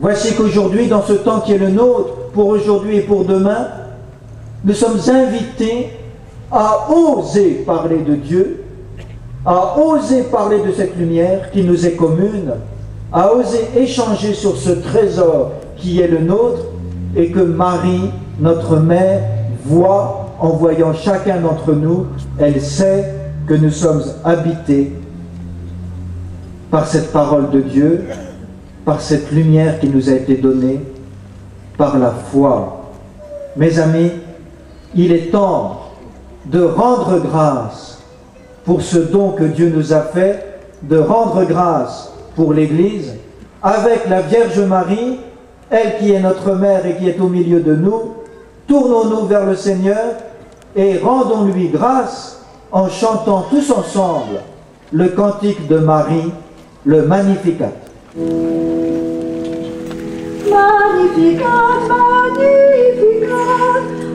Voici qu'aujourd'hui, dans ce temps qui est le nôtre, pour aujourd'hui et pour demain, nous sommes invités à oser parler de Dieu, à oser parler de cette lumière qui nous est commune, à oser échanger sur ce trésor qui est le nôtre et que Marie, notre mère, voit en voyant chacun d'entre nous. Elle sait que nous sommes habités par cette parole de Dieu, par cette lumière qui nous a été donnée, par la foi. Mes amis, il est temps de rendre grâce pour ce don que Dieu nous a fait, de rendre grâce pour l'Église, avec la Vierge Marie, elle qui est notre mère et qui est au milieu de nous. Tournons-nous vers le Seigneur et rendons-lui grâce en chantant tous ensemble le cantique de Marie, le Magnificat. Magnificat, Magnificat,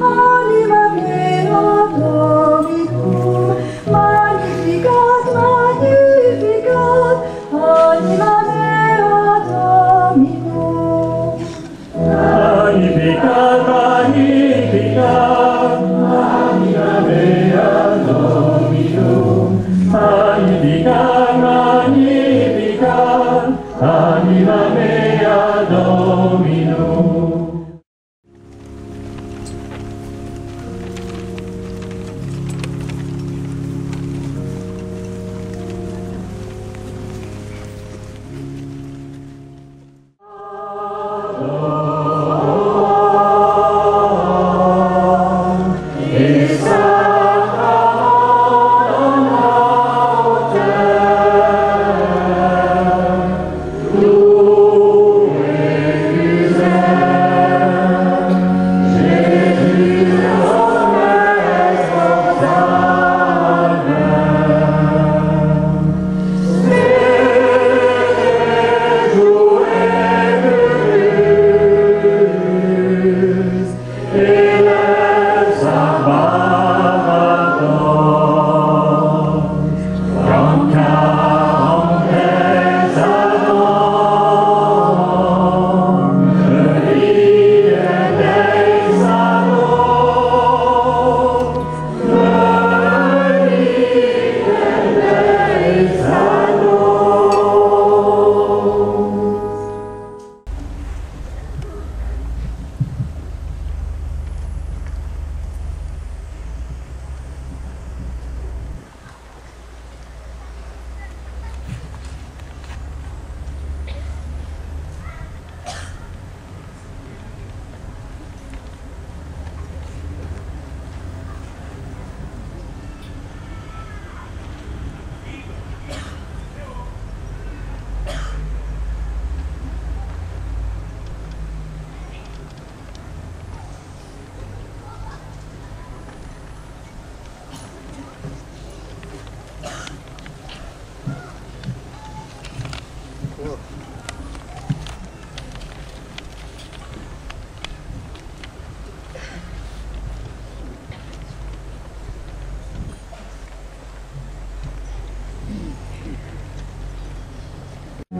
anima mea Dominum. Magnificat, Magnificat, anima mea Dominum. Magnificat, Magnificat, anima mea Dominum. Magnificat, Magnificat, anima mea Dominum.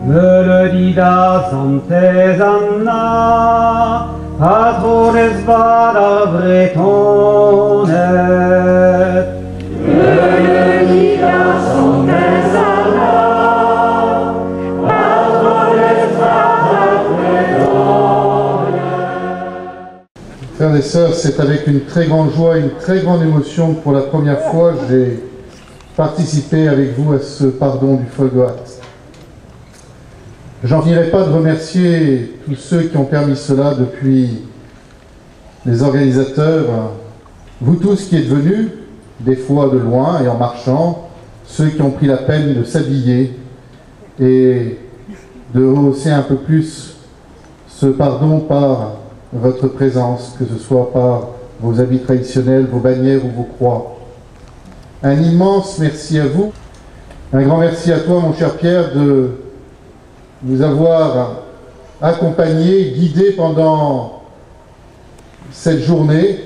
Melodida Sanctes Anna, patrones vada Bretonet. Melodida Sanctes Anna, patrones vada Bretonet. Frères et sœurs, c'est avec une très grande joie, une très grande émotion que pour la première fois, j'ai participé avec vous à ce pardon du Folgoat. J'en finirai pas de remercier tous ceux qui ont permis cela, depuis les organisateurs, vous tous qui êtes venus, des fois de loin et en marchant, ceux qui ont pris la peine de s'habiller et de rehausser un peu plus ce pardon par votre présence, que ce soit par vos habits traditionnels, vos bannières ou vos croix. Un immense merci à vous, un grand merci à toi mon cher Pierre de nous avoir accompagnés, guidés pendant cette journée.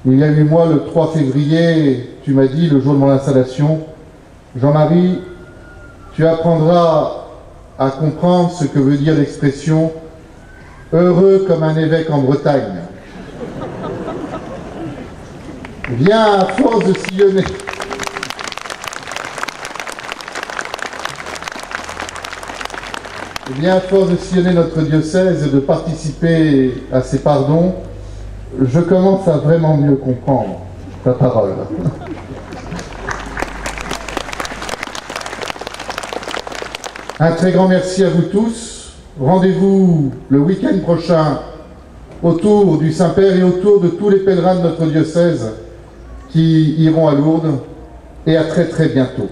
Il y a 8 mois, le 3 février, tu m'as dit, le jour de mon installation, Jean-Marie, tu apprendras à comprendre ce que veut dire l'expression « heureux comme un évêque en Bretagne ». Eh bien, à force de sillonner... Eh bien, à force de sillonner notre diocèse et de participer à ces pardons, je commence à vraiment mieux comprendre ta parole. Un très grand merci à vous tous. Rendez-vous le week-end prochain autour du Saint-Père et autour de tous les pèlerins de notre diocèse qui iront à Lourdes, et à très très bientôt.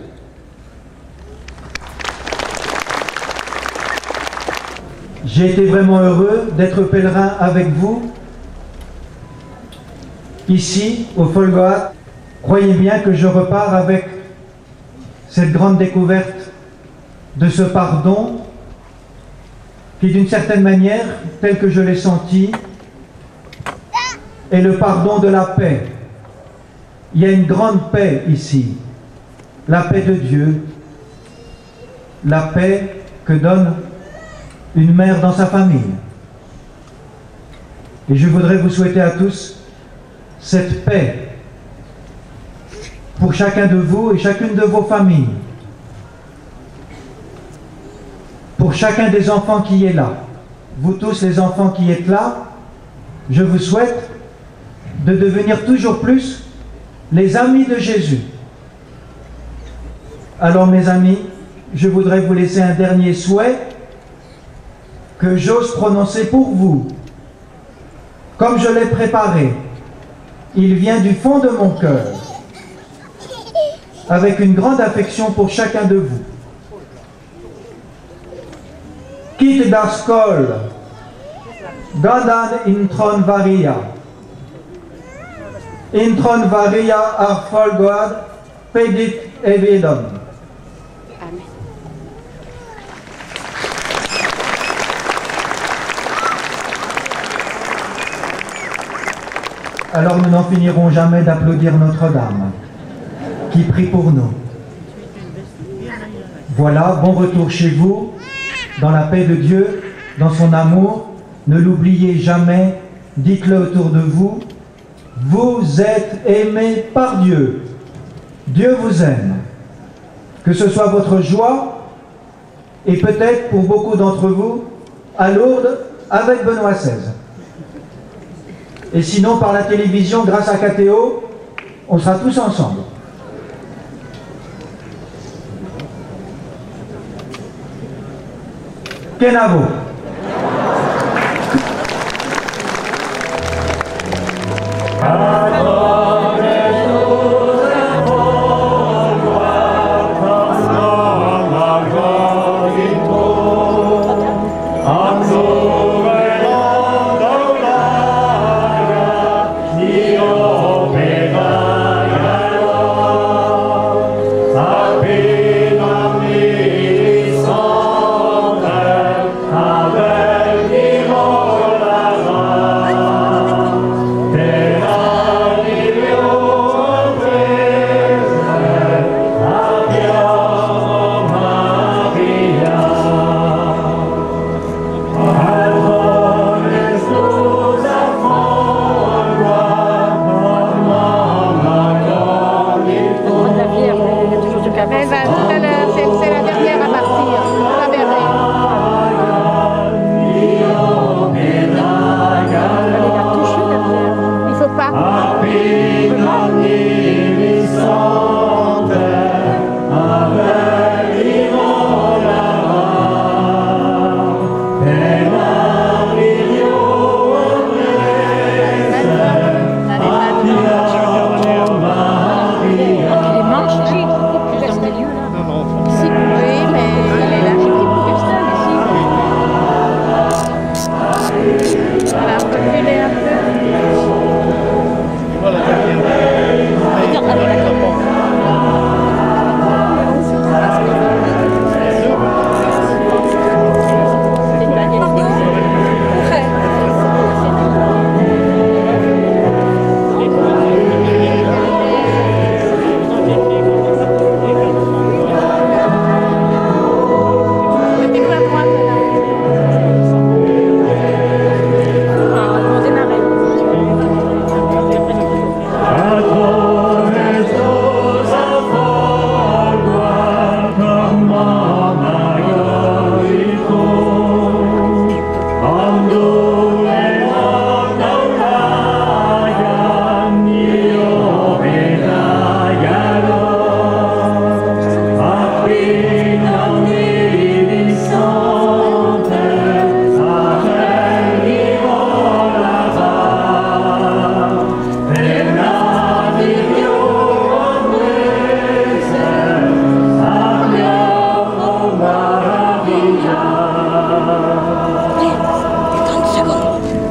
J'ai été vraiment heureux d'être pèlerin avec vous, ici, au Folgoat. Croyez bien que je repars avec cette grande découverte de ce pardon qui, d'une certaine manière, tel que je l'ai senti, est le pardon de la paix. Il y a une grande paix ici, la paix de Dieu, la paix que donne une mère dans sa famille. Et je voudrais vous souhaiter à tous cette paix pour chacun de vous et chacune de vos familles, pour chacun des enfants qui est là. Vous tous les enfants qui êtes là, je vous souhaite de devenir toujours plus les amis de Jésus. Alors mes amis, je voudrais vous laisser un dernier souhait que j'ose prononcer pour vous. Comme je l'ai préparé, il vient du fond de mon cœur, avec une grande affection pour chacun de vous. Quitte das kol, gadan intron varia ar folgoad, pedit evidon. Alors nous n'en finirons jamais d'applaudir Notre-Dame, qui prie pour nous. Voilà, bon retour chez vous, dans la paix de Dieu, dans son amour. Ne l'oubliez jamais, dites-le autour de vous, vous êtes aimés par Dieu. Dieu vous aime. Que ce soit votre joie, et peut-être pour beaucoup d'entre vous, à Lourdes avec Benoît XVI. Et sinon, par la télévision, grâce à KTO, on sera tous ensemble. Kenavo. Ah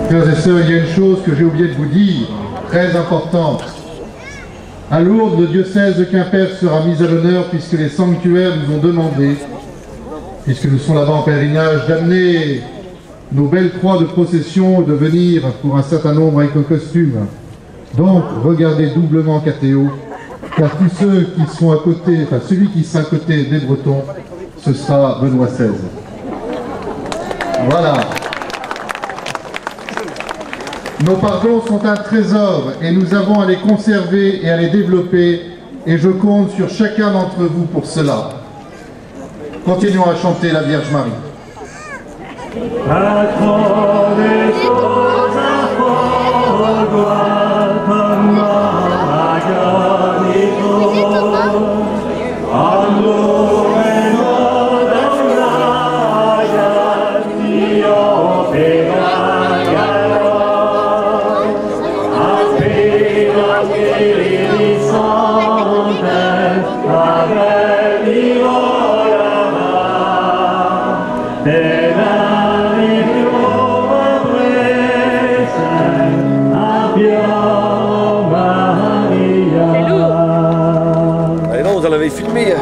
Frères et sœurs, il y a une chose que j'ai oublié de vous dire, très importante. À Lourdes, le diocèse de Quimper sera mis à l'honneur puisque les sanctuaires nous ont demandé, puisque nous sommes là-bas en pèlerinage, d'amener nos belles croix de procession, de venir pour un certain nombre avec nos costumes. Donc, regardez doublement Catéo, car tous ceux qui sont à côté, enfin celui qui sera à côté des Bretons, ce sera Benoît XVI. Voilà. Nos pardons sont un trésor et nous avons à les conserver et à les développer, et je compte sur chacun d'entre vous pour cela. Continuons à chanter la Vierge Marie. Filmé.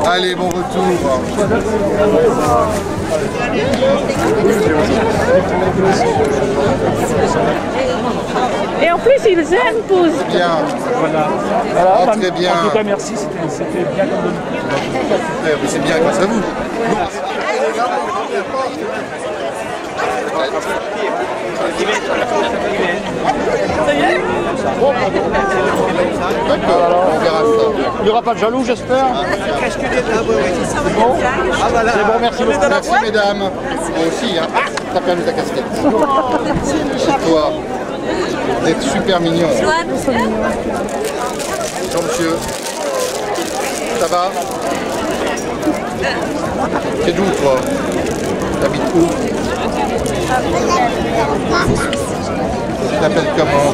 Allez, bon retour. Et en plus, ils aiment pause. Bien. Voilà. Oh, très bien. En tout cas, merci, c'était bien comme de C'est bien grâce à vous. D'accord, on verra ça. Il n'y aura pas de jaloux, j'espère. C'est bon. Ah voilà. C'est bon, merci beaucoup. Merci mesdames. Moi aussi, hein. T'as perdu ta casquette. C'est toi. Vous êtes super mignons. Bonjour monsieur. Ça va? C'est d'où toi? T'habites où? Tu t'appelles comment?